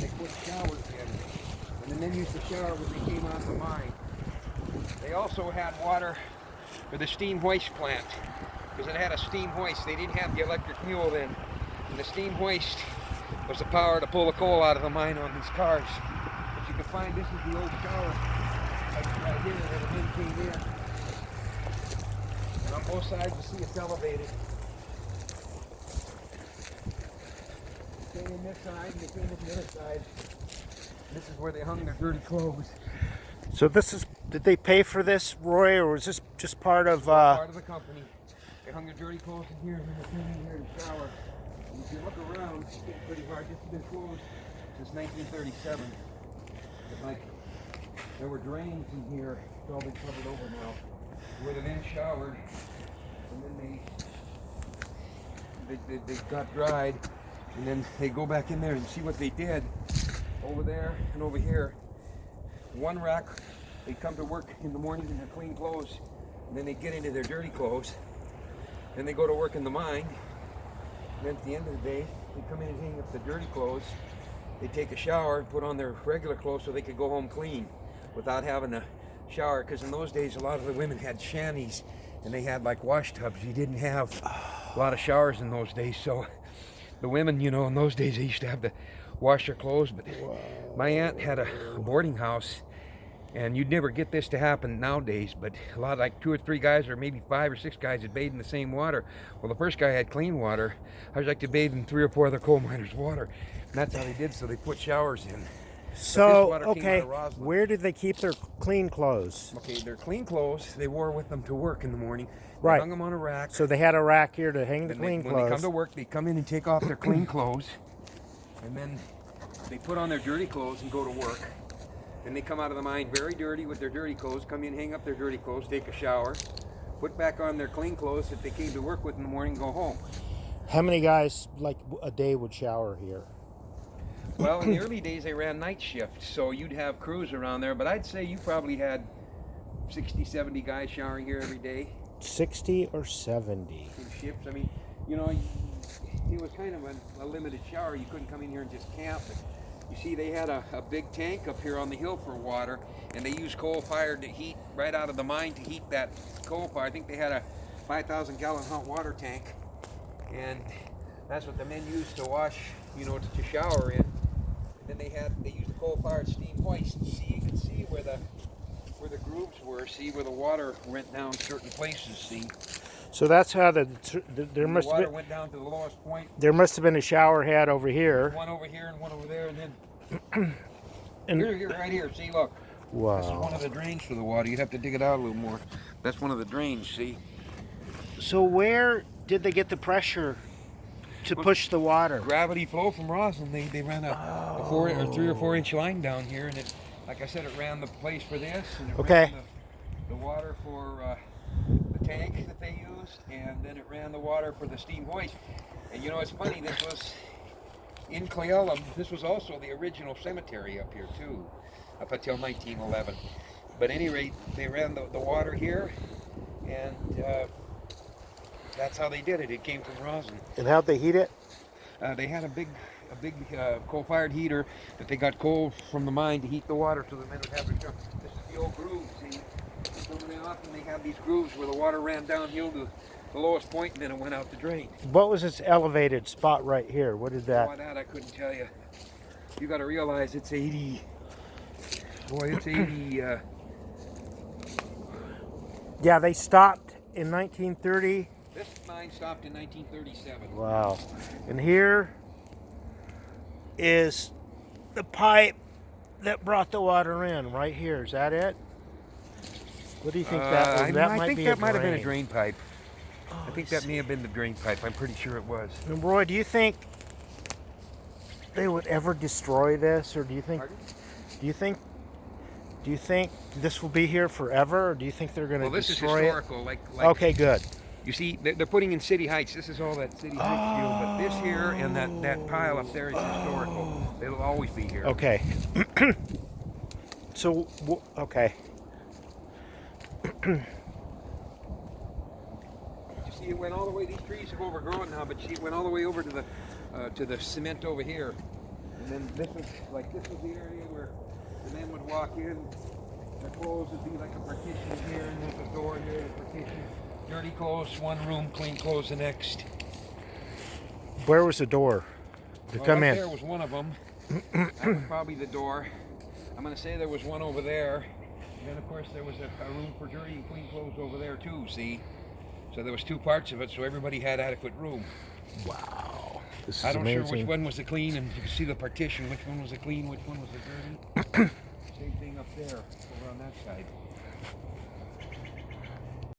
They put showers in, and the men used to shower when they came out of the mine. They also had water for the steam hoist plant, because it had a steam hoist. They didn't have the electric mule then. And the steam hoist was the power to pull the coal out of the mine on these cars. But you can find, this is the old shower right here where the men came in. And on both sides you see it's elevated. They came in this side and they came in the other side. This is where they hung their dirty clothes. So this is, did they pay for this, Roy, or was this just part of... Part of the company. They hung their dirty clothes in here and then they came in here to shower. And if you look around, it's getting pretty hard. This has been closed since 1937. But like, there were drains in here. It's all been covered over now. Where the men showered, and then they got dried, and then they go back in there and see what they did over there and over here. One rack, they come to work in the morning in their clean clothes, and then they get into their dirty clothes. Then they go to work in the mine, and then at the end of the day, they come in and hang up the dirty clothes. They take a shower and put on their regular clothes so they could go home clean without having a shower, because in those days a lot of the women had shanties and they had like wash tubs. You didn't have a lot of showers in those days, so the women, you know, in those days they used to have to wash their clothes. But my aunt had a boarding house, and you'd never get this to happen nowadays, but a lot, like 2 or 3 guys or maybe 5 or 6 guys had bathed in the same water. Well, the first guy had clean water. I was like to bathe in 3 or 4 other coal miners' water, and that's how they did. So they put showers in. So, okay, where did they keep their clean clothes? Okay, their clean clothes, they wore with them to work in the morning. They Right. hung them on a rack. So they had a rack here to hang the clean When clothes. they come to work, they come in and take off their clean clothes, and then they put on their dirty clothes and go to work. And they come out of the mine very dirty with their dirty clothes, come in, hang up their dirty clothes, take a shower, put back on their clean clothes that they came to work with in the morning, go home. How many guys, like, a day would shower here? Well, in the early days, they ran night shift, so you'd have crews around there, but I'd say you probably had 60, 70 guys showering here every day. 60 or 70? In shifts. I mean, you know, it was kind of a limited shower. You couldn't come in here and just camp. But you see, they had a big tank up here on the hill for water, and they used coal-fired to heat right out of the mine to heat that coal fire. I think they had a 5,000-gallon hot water tank, and that's what the men used to wash, you know, to shower in. And then they used a coal-fired steam hoist. See, you can see where the grooves were. See where the water went down certain places. See. So that's how there must the water have been, went down to the lowest point. there must have been a shower head over here. One over here and one over there, and then And here, right here. See, look. wow. This is one of the drains for the water. You'd have to dig it out a little more. That's one of the drains. See. So where did they get the pressure to push the water? Gravity flow from Roslyn. They ran a 4 or 3 or 4 inch line down here, and it, like I said, it ran the place for this, and it Okay. ran the water for the tank that they used, and then it ran the water for the steam hoist. And you know, it's funny, this was in Cle Elum. This was also the original cemetery up here too, up until 1911. But at any rate, they ran the water here, and that's how they did it. It came from Roslyn. And how'd they heat it? They had a big coal-fired heater that they got coal from the mine to heat the water, so the men would have their shower. This is the old groove. See, so often they have these grooves where the water ran downhill to the lowest point, and then it went out the drain. What was this elevated spot right here? What is that? Oh, that I couldn't tell you. You got to realize it's 80. Boy, it's 80. Yeah, they stopped in 1930. This mine stopped in 1937. Wow. And here is the pipe that brought the water in, right here. Is that it? What do you think that was? I think that might have been a drain. drain pipe. Oh, I think that may have been the drain pipe. I'm pretty sure it was. And Roy, do you think they would ever destroy this, or do you think? Pardon? Do you think this will be here forever, or do you think they're going to destroy it? Well, this is historical. Like Okay, good. You see, they're putting in City Heights. This is all that City Heights deal, but this here and that pile up there is historical. It'll always be here. Okay. So, okay. You see, it went all the way. These trees have overgrown now, but see, it went all the way over to the cement over here. And then this was the area where the men would walk in. Their clothes would be like a partition here, and there's a door here, a partition. Dirty clothes, one room, clean clothes the next. Where was the door to come right in? There was one of them. That was probably the door. I'm going to say there was one over there. And then, of course, there was a room for dirty and clean clothes over there, too, see? So there was two parts of it, so everybody had adequate room. Wow. This is I don't amazing. sure which one was the clean, and you can see the partition, which one was the clean, which one was the dirty. Same thing up there, over on that side.